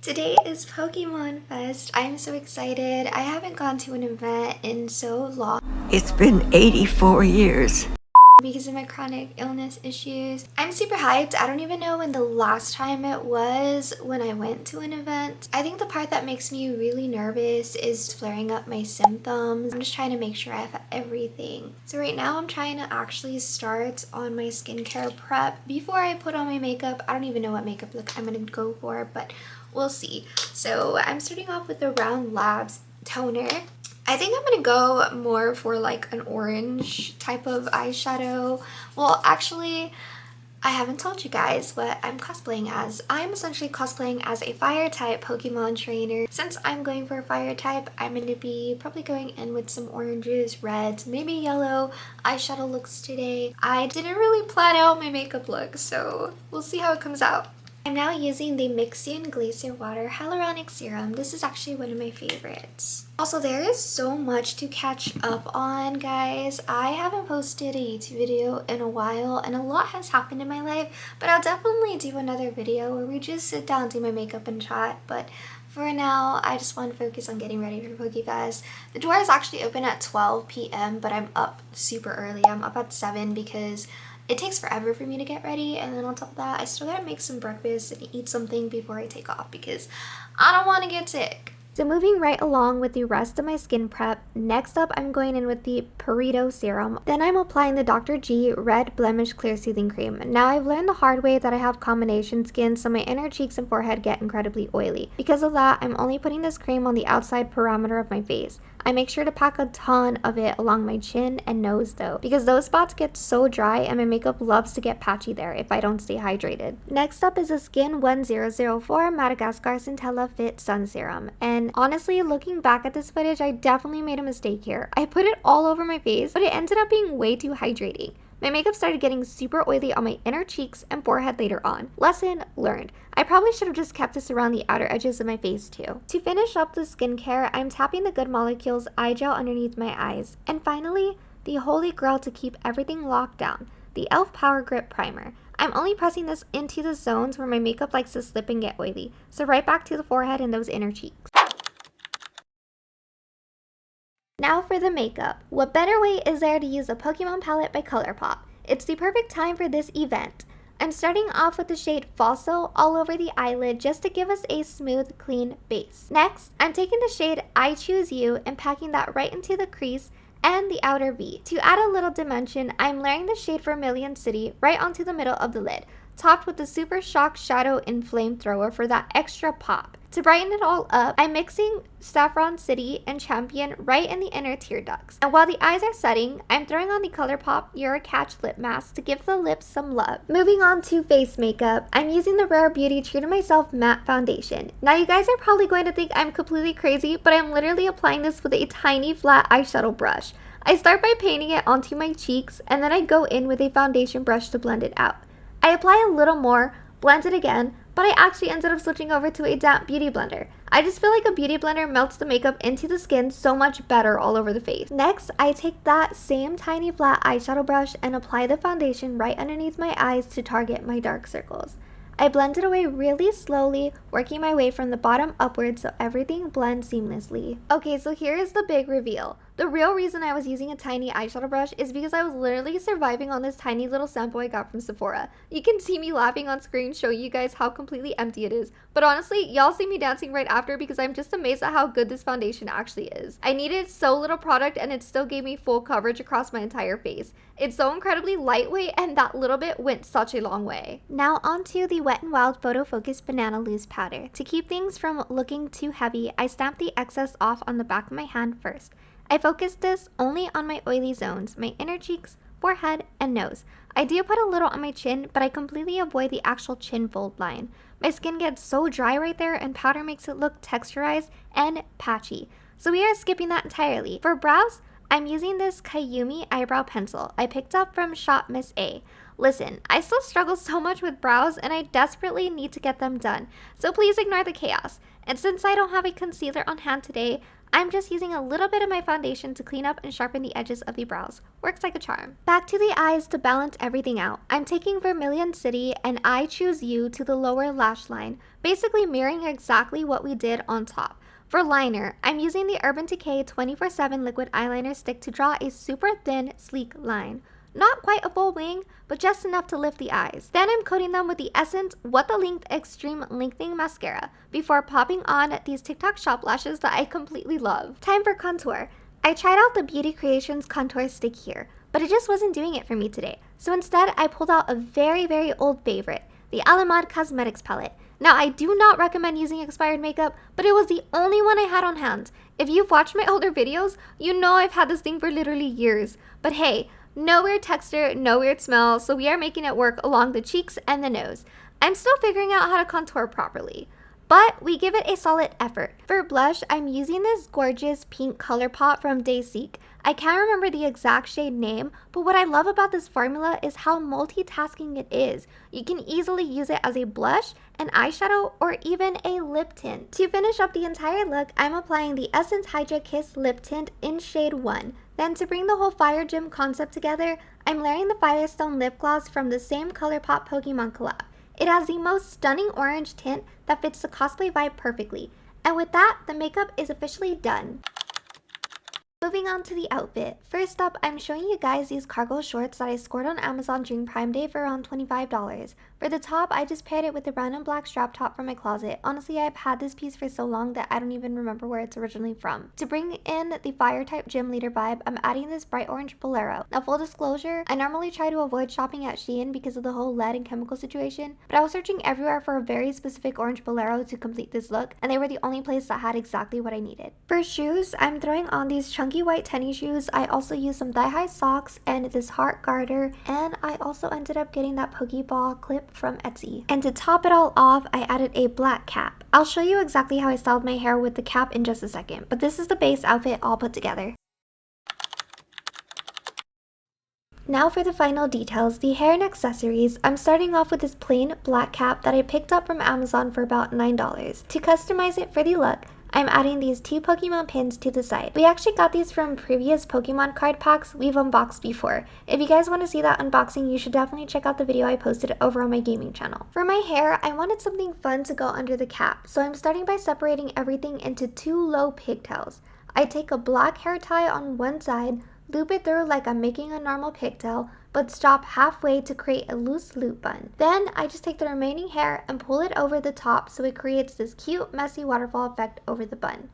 Today is Pokemon Fest. I'm so excited. I haven't gone to an event in so long. It's been 84 years. Because of my chronic illness issues. I'm super hyped. I don't even know when the last time it was when I went to an event. I think the part that makes me really nervous is flaring up my symptoms. I'm just trying to make sure I have everything. So right now I'm trying to actually start on my skincare prep before I put on my makeup. I don't even know what makeup look I'm gonna go for, but we'll see. So I'm starting off with the Round Labs toner. I think I'm gonna go more for like an orange type of eyeshadow. Well, actually, I haven't told you guys what I'm cosplaying as. I'm essentially cosplaying as a fire type Pokemon trainer. Since I'm going for a fire type, I'm going to be probably going in with some oranges, reds, maybe yellow eyeshadow looks today. I didn't really plan out my makeup look, so we'll see how it comes out. I'm now using the Mixion Glacier Water Hyaluronic Serum. This is actually one of my favorites. Also, there is so much to catch up on, guys. I haven't posted a YouTube video in a while, and a lot has happened in my life, but I'll definitely do another video where we just sit down, do my makeup, and chat. But for now, I just want to focus on getting ready for PokeFest. The doors actually open at 12 p.m., but I'm up super early. I'm up at 7 because it takes forever for me to get ready, and then on top of that, I still gotta make some breakfast and eat something before I take off because I don't want to get sick. So moving right along with the rest of my skin prep, next up I'm going in with the Purito Serum. Then I'm applying the Dr. G Red Blemish Clear Soothing Cream. Now I've learned the hard way that I have combination skin, so my inner cheeks and forehead get incredibly oily. Because of that, I'm only putting this cream on the outside perimeter of my face. I make sure to pack a ton of it along my chin and nose though, because those spots get so dry and my makeup loves to get patchy there if I don't stay hydrated. Next up is the Skin 1004 Madagascar Centella Fit Sun Serum. And honestly, looking back at this footage, I definitely made a mistake here. I put it all over my face, but it ended up being way too hydrating. My makeup started getting super oily on my inner cheeks and forehead later on. Lesson learned. I probably should have just kept this around the outer edges of my face too. To finish up the skincare, I'm tapping the Good Molecules eye gel underneath my eyes. And finally, the holy grail to keep everything locked down, the e.l.f. Power Grip Primer. I'm only pressing this into the zones where my makeup likes to slip and get oily. So right back to the forehead and those inner cheeks. Now for the makeup. What better way is there to use a Pokemon palette by ColourPop? It's the perfect time for this event. I'm starting off with the shade Fossil all over the eyelid just to give us a smooth, clean base. Next, I'm taking the shade I Choose You and packing that right into the crease and the outer V. To add a little dimension, I'm layering the shade Vermilion City right onto the middle of the lid, topped with the Super Shock Shadow in Flamethrower for that extra pop. To brighten it all up, I'm mixing Saffron City and Champion right in the inner tear ducts. And while the eyes are setting, I'm throwing on the ColourPop Eurocatch Lip Mask to give the lips some love. Moving on to face makeup, I'm using the Rare Beauty True to Myself Matte Foundation. Now you guys are probably going to think I'm completely crazy, but I'm literally applying this with a tiny flat eyeshadow brush. I start by painting it onto my cheeks, and then I go in with a foundation brush to blend it out. I apply a little more, blend it again, but I actually ended up switching over to a damp beauty blender. I just feel like a beauty blender melts the makeup into the skin so much better all over the face. Next, I take that same tiny flat eyeshadow brush and apply the foundation right underneath my eyes to target my dark circles. I blend it away really slowly, working my way from the bottom upwards so everything blends seamlessly. Okay, so here is the big reveal. The real reason I was using a tiny eyeshadow brush is because I was literally surviving on this tiny little sample I got from Sephora. You can see me laughing on screen showing you guys how completely empty it is. But honestly, y'all see me dancing right after because I'm just amazed at how good this foundation actually is. I needed so little product and it still gave me full coverage across my entire face. It's so incredibly lightweight and that little bit went such a long way. Now onto the Wet n Wild Photo Focus Banana Loose Powder. To keep things from looking too heavy, I stamp the excess off on the back of my hand first. I focus this only on my oily zones, my inner cheeks, forehead, and nose. I do put a little on my chin, but I completely avoid the actual chin fold line. My skin gets so dry right there and powder makes it look texturized and patchy. So we are skipping that entirely. For brows, I'm using this Kayumi eyebrow pencil I picked up from Shop Miss A. Listen, I still struggle so much with brows and I desperately need to get them done, so please ignore the chaos. And since I don't have a concealer on hand today, I'm just using a little bit of my foundation to clean up and sharpen the edges of the brows. Works like a charm. Back to the eyes to balance everything out. I'm taking Vermilion City and I Choose You to the lower lash line, basically mirroring exactly what we did on top. For liner, I'm using the Urban Decay 24/7 liquid eyeliner stick to draw a super thin, sleek line. Not quite a full wing, but just enough to lift the eyes. Then I'm coating them with the Essence What the Length Extreme Lengthening Mascara before popping on these TikTok shop lashes that I completely love. Time for contour. I tried out the Beauty Creations contour stick here, but it just wasn't doing it for me today. So instead, I pulled out a very old favorite, the Alamad Cosmetics palette. Now, I do not recommend using expired makeup, but it was the only one I had on hand. If you've watched my older videos, you know I've had this thing for literally years. But hey, no weird texture, no weird smell, so we are making it work along the cheeks and the nose. I'm still figuring out how to contour properly, but we give it a solid effort. For blush, I'm using this gorgeous pink color pot from Dayseek. I can't remember the exact shade name, but what I love about this formula is how multitasking it is. You can easily use it as a blush, an eyeshadow, or even a lip tint. To finish up the entire look, I'm applying the Essence Hydra Kiss Lip Tint in shade 1. Then to bring the whole Fire Gym concept together, I'm layering the Firestone lip gloss from the same ColourPop Pokemon collab. It has the most stunning orange tint that fits the cosplay vibe perfectly. And with that, the makeup is officially done. Moving on to the outfit. First up, I'm showing you guys these cargo shorts that I scored on Amazon during Prime Day for around $25. For the top, I just paired it with a random black strap top from my closet. Honestly, I've had this piece for so long that I don't even remember where it's originally from. To bring in the fire type gym leader vibe, I'm adding this bright orange bolero. Now, full disclosure, I normally try to avoid shopping at Shein because of the whole lead and chemical situation, but I was searching everywhere for a very specific orange bolero to complete this look, and they were the only place that had exactly what I needed. For shoes, I'm throwing on these chunky white tennis shoes. I also used some thigh-high socks and this heart garter, and I also ended up getting that Pokeball clip from Etsy. And to top it all off, I added a black cap. I'll show you exactly how I styled my hair with the cap in just a second, but this is the base outfit all put together. Now for the final details, the hair and accessories. I'm starting off with this plain black cap that I picked up from Amazon for about $9. To customize it for the look, I'm adding these 2 Pokemon pins to the side. We actually got these from previous Pokemon card packs we've unboxed before. If you guys want to see that unboxing, you should definitely check out the video I posted over on my gaming channel. For my hair, I wanted something fun to go under the cap, so I'm starting by separating everything into 2 low pigtails. I take a black hair tie on one side, loop it through like I'm making a normal pigtail, but stop halfway to create a loose loop bun. Then I just take the remaining hair and pull it over the top so it creates this cute messy waterfall effect over the bun.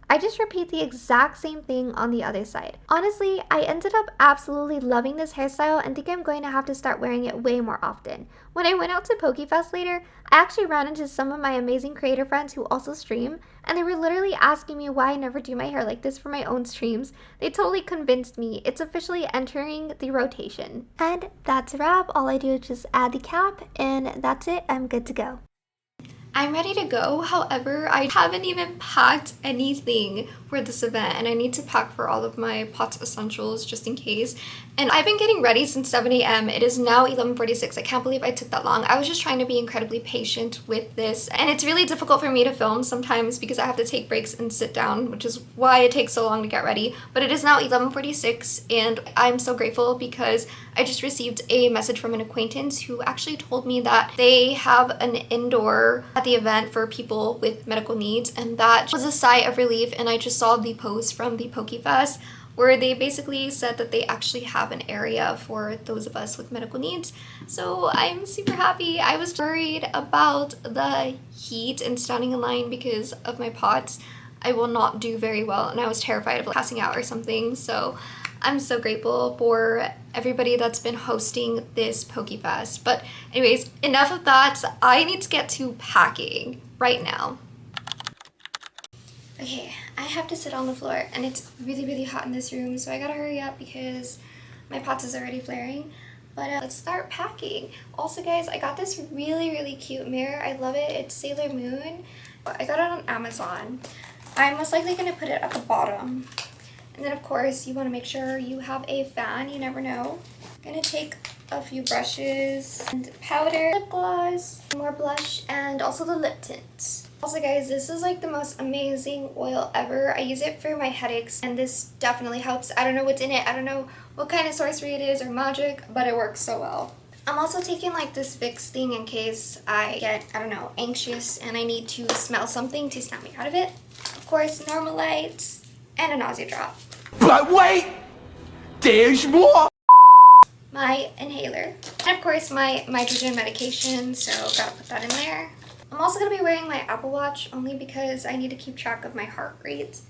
I just repeat the exact same thing on the other side. Honestly, I ended up absolutely loving this hairstyle and think I'm going to have to start wearing it way more often. When I went out to PokeFest later, I actually ran into some of my amazing creator friends who also stream, and they were literally asking me why I never do my hair like this for my own streams. They totally convinced me. It's officially entering the rotation. And that's a wrap. All I do is just add the cap, and that's it. I'm good to go. I'm ready to go, however, I haven't even packed anything for this event, and I need to pack for all of my POTS essentials just in case. And I've been getting ready since 7 a.m. It is now 11:46. I can't believe I took that long. I was just trying to be incredibly patient with this, and it's really difficult for me to film sometimes because I have to take breaks and sit down, which is why it takes so long to get ready. But it is now 11:46, and I'm so grateful because I just received a message from an acquaintance who actually told me that they have an indoor at the event for people with medical needs, and that was a sigh of relief. And I just saw the post from the PokeFest where they basically said that they actually have an area for those of us with medical needs. So I'm super happy. I was worried about the heat and standing in line because of my POTS. I will not do very well, and I was terrified of passing out or something. So I'm so grateful for everybody that's been hosting this PokeFest. But anyways, enough of that. I need to get to packing right now. Okay, I have to sit on the floor, and it's really hot in this room, so I gotta hurry up because my POTS is already flaring. But let's start packing. Also guys, I got this really cute mirror. I love it. It's Sailor Moon. I got it on Amazon. I'm most likely gonna put it at the bottom. And then of course, you wanna make sure you have a fan. You never know. I'm gonna take a few brushes and powder, lip gloss, more blush, and also the lip tint. Also guys, this is like the most amazing oil ever. I use it for my headaches and this definitely helps. I don't know what's in it. I don't know what kind of sorcery it is or magic, but it works so well. I'm also taking like this Vicks thing in case I get, I don't know, anxious and I need to smell something to snap me out of it. Of course, normal lights and a nausea drop. But wait! There's more! My inhaler. And of course my nitrogen medication, so gotta put that in there. I'm also gonna be wearing my Apple Watch only because I need to keep track of my heart rate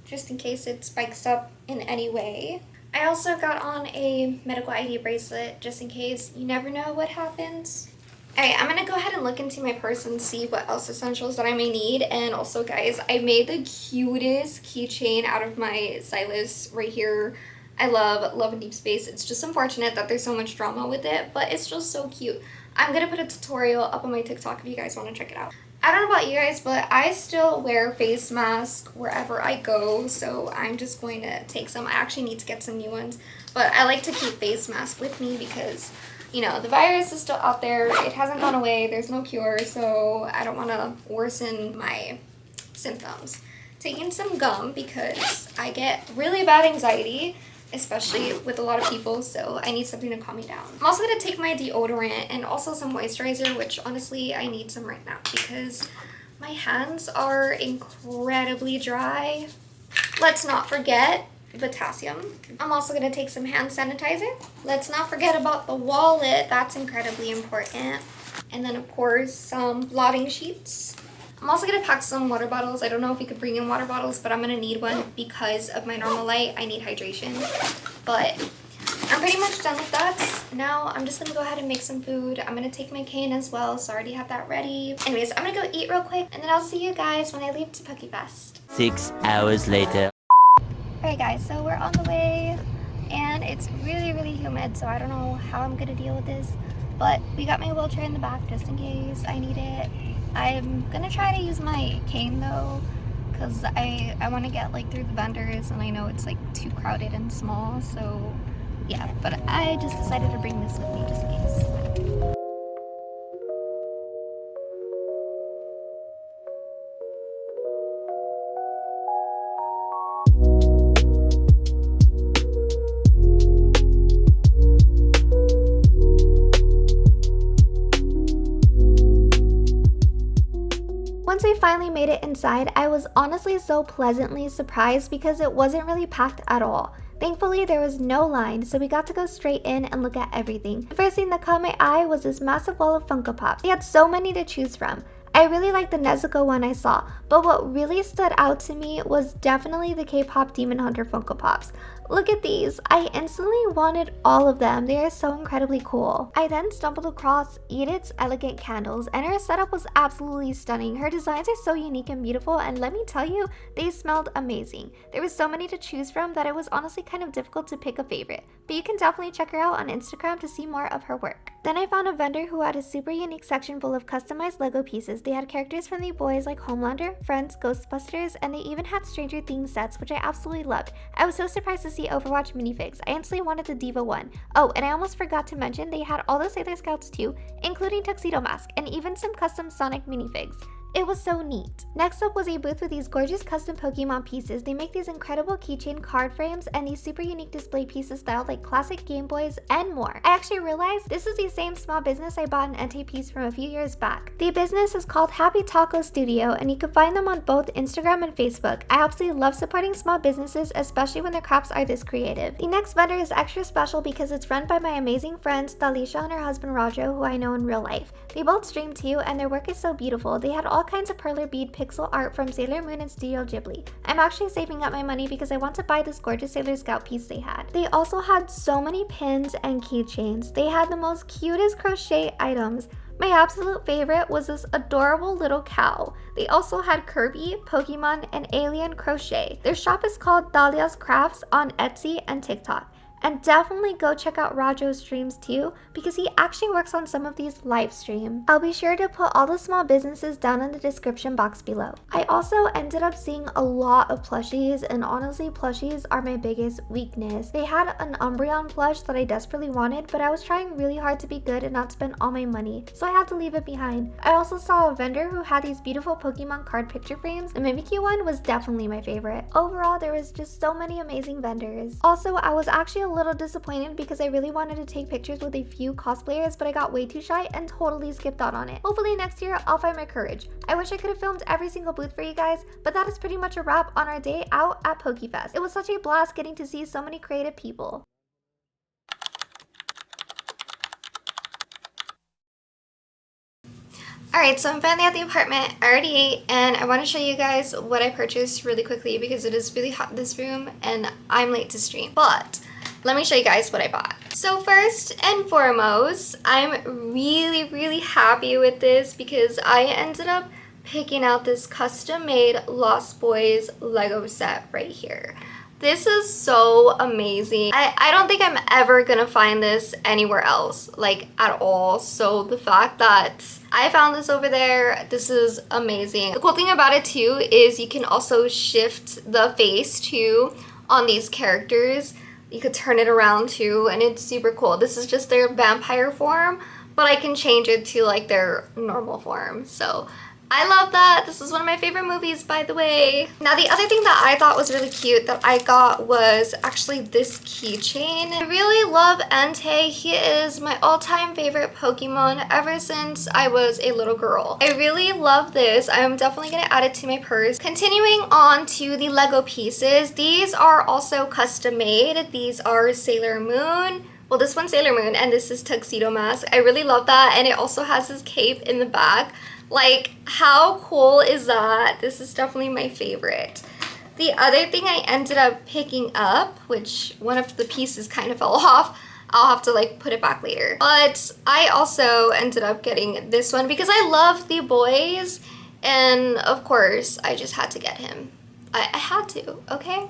just in case it spikes up in any way. I also got on a medical ID bracelet just in case. You never know what happens. Alright, I'm gonna go ahead and look into my purse and see what else essentials that I may need. And also guys, I made the cutest keychain out of my stylus right here. I love Love and Deep Space. It's just unfortunate that there's so much drama with it, but it's just so cute. I'm gonna put a tutorial up on my TikTok if you guys want to check it out. I don't know about you guys, but I still wear face masks wherever I go, so I'm just going to take some. I actually need to get some new ones, but I like to keep face masks with me because, you know, the virus is still out there. It hasn't gone away. There's no cure, so I don't want to worsen my symptoms. Taking some gum because I get really bad anxiety, especially with a lot of people, so I need something to calm me down. I'm also going to take my deodorant and also some moisturizer, which honestly I need some right now because my hands are incredibly dry. Let's not forget potassium. I'm also going to take some hand sanitizer. Let's not forget about the wallet. That's incredibly important. And then of course some blotting sheets. I'm also going to pack some water bottles. I don't know if you could bring in water bottles, but I'm going to need one because of my normal light. I need hydration. But I'm pretty much done with that. Now I'm just going to go ahead and make some food. I'm going to take my cane as well, so I already have that ready. Anyways, I'm going to go eat real quick, and then I'll see you guys when I leave to PokeFest. 6 hours later. Alright guys, so we're on the way, and it's really, really humid, so I don't know how I'm going to deal with this. But we got my wheelchair in the back just in case I need it. I'm gonna try to use my cane though, because I want to get like through the vendors and I know it's like too crowded and small, so yeah, but I just decided to bring this with me just in case. Once we finally made it inside, I was honestly so pleasantly surprised because it wasn't really packed at all. Thankfully, there was no line, so we got to go straight in and look at everything. The first thing that caught my eye was this massive wall of Funko Pops. They had so many to choose from. I really liked the Nezuko one I saw, but what really stood out to me was definitely the K-pop Demon Hunter Funko Pops. Look at these. I instantly wanted all of them. They are so incredibly cool. I then stumbled across Edith's elegant candles, and her setup was absolutely stunning. Her designs are so unique and beautiful, and let me tell you, they smelled amazing. There was so many to choose from that it was honestly kind of difficult to pick a favorite, but you can definitely check her out on Instagram to see more of her work. Then I found a vendor who had a super unique section full of customized Lego pieces. They had characters from the boys like Homelander, Friends, Ghostbusters, and they even had Stranger Things sets, which I absolutely loved. I was so surprised to see Overwatch minifigs. I instantly wanted the Diva one. Oh, and I almost forgot to mention they had all the Sailor Scouts too, including Tuxedo Mask, and even some custom Sonic minifigs. It was so neat. Next up was a booth with these gorgeous custom Pokemon pieces. They make these incredible keychain card frames and these super unique display pieces styled like classic Game Boys and more. I actually realized this is the same small business I bought an Entei piece from a few years back. The business is called Happy Taco Studio and you can find them on both Instagram and Facebook. I absolutely love supporting small businesses, especially when their crafts are this creative. The next vendor is extra special because it's run by my amazing friends Thalia and her husband Rajo, who I know in real life. They both stream too and their work is so beautiful. They had all kinds of perler bead pixel art from Sailor Moon and Studio Ghibli. I'm actually saving up my money because I want to buy this gorgeous Sailor Scout piece they had. They also had so many pins and keychains. They had the most cutest crochet items. My absolute favorite was this adorable little cow. They also had Kirby, Pokemon, and Alien crochet. Their shop is called Thalia's Crafts on Etsy and TikTok. And definitely go check out Rajo's streams too, because he actually works on some of these live streams. I'll be sure to put all the small businesses down in the description box below. I also ended up seeing a lot of plushies, and honestly plushies are my biggest weakness. They had an Umbreon plush that I desperately wanted, but I was trying really hard to be good and not spend all my money, so I had to leave it behind. I also saw a vendor who had these beautiful Pokemon card picture frames. The Mimikyu one was definitely my favorite. Overall, there was just so many amazing vendors. Also, I was actually a little disappointed because I really wanted to take pictures with a few cosplayers, but I got way too shy and totally skipped out on it. Hopefully next year I'll find my courage. I wish I could have filmed every single booth for you guys, but that is pretty much a wrap on our day out at PokeFest. It was such a blast getting to see so many creative people. Alright, so I'm finally at the apartment. I already ate, and I want to show you guys what I purchased really quickly because it is really hot in this room and I'm late to stream. But let me show you guys what I bought. So first and foremost, I'm really happy with this because I ended up picking out this custom-made Lost Boys Lego set right here. This is so amazing. I don't think I'm ever gonna find this anywhere else, like at all. So the fact that I found this over there, this is amazing. The cool thing about it too is you can also shift the face too on these characters. You could turn it around too, and it's super cool. This is just their vampire form, but I can change it to like their normal form. So I love that. This is one of my favorite movies, by the way. Now, the other thing that I thought was really cute that I got was actually this keychain. I really love Entei. He is my all-time favorite Pokemon ever since I was a little girl. I really love this. I'm definitely going to add it to my purse. Continuing on to the Lego pieces, these are also custom made. These are Sailor Moon. Well, this one's Sailor Moon, and this is Tuxedo Mask. I really love that, and it also has his cape in the back. Like, how cool is that? This is definitely my favorite. The other thing I ended up picking up, which one of the pieces kind of fell off, I'll have to like put it back later. But I also ended up getting this one because I love the boys, and of course I just had to get him. I had to, okay?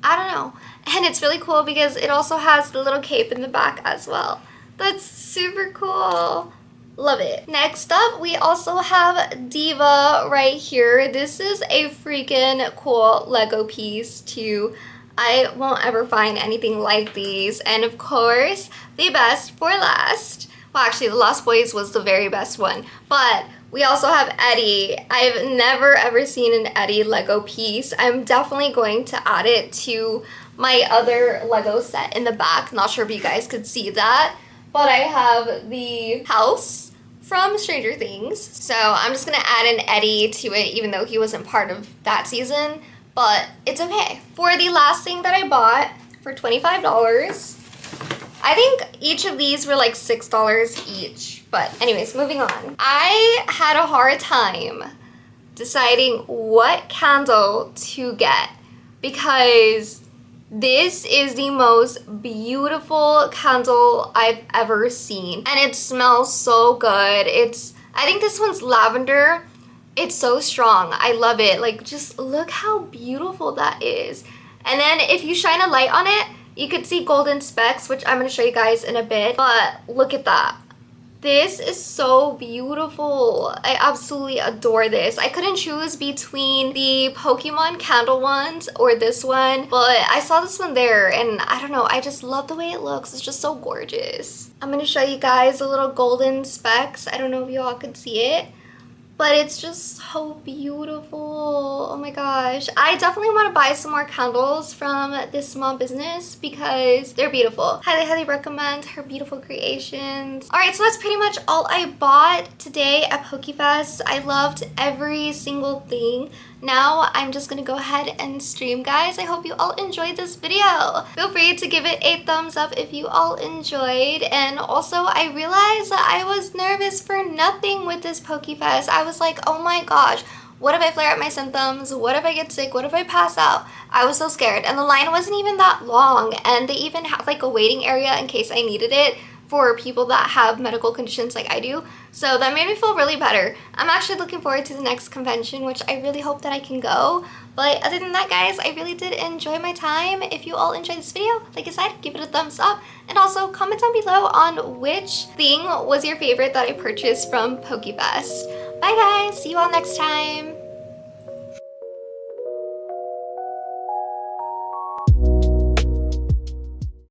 I don't know. And it's really cool because it also has the little cape in the back as well. That's super cool. Love it. Next up, we also have Diva right here. This is a freaking cool Lego piece too. I won't ever find anything like these. And of course, the best for last. Well, actually, the Lost Boys was the very best one. But we also have Eddie. I've never ever seen an Eddie Lego piece. I'm definitely going to add it to my other Lego set in the back. Not sure if you guys could see that. But I have the house from Stranger Things. So I'm just gonna add an Eddie to it even though he wasn't part of that season. But it's okay. For the last thing that I bought for $25, I think each of these were like $6 each. But anyways, moving on. I had a hard time deciding what candle to get because this is the most beautiful candle I've ever seen. And it smells so good. I think this one's lavender. It's so strong. I love it. Like, just look how beautiful that is. And then if you shine a light on it, you could see golden specks, which I'm going to show you guys in a bit. But look at that. This is so beautiful. I absolutely adore this. I couldn't choose between the Pokemon candle ones or this one, but I saw this one there and I don't know, I just love the way it looks. It's just so gorgeous. I'm gonna show you guys the little golden specks. I don't know if you all could see it, but it's just so beautiful. Oh my gosh. I definitely want to buy some more candles from this small business because they're beautiful. Highly recommend her beautiful creations. Alright, so that's pretty much all I bought today at PokeFest. I loved every single thing. Now I'm just gonna go ahead and stream, guys. I hope you all enjoyed this video. Feel free to give it a thumbs up if you all enjoyed. And also, I realized that I was nervous for nothing with this PokeFest. I was like, oh my gosh, what if I flare up my symptoms? What if I get sick? What if I pass out? I was so scared. And the line wasn't even that long. And they even have like a waiting area in case I needed it. for people that have medical conditions like I do. So that made me feel really better. I'm actually looking forward to the next convention, which I really hope that I can go. But other than that, guys, I really did enjoy my time. If you all enjoyed this video, like I said, give it a thumbs up. And also comment down below on which thing was your favorite that I purchased from PokeFest. Bye guys, see you all next time.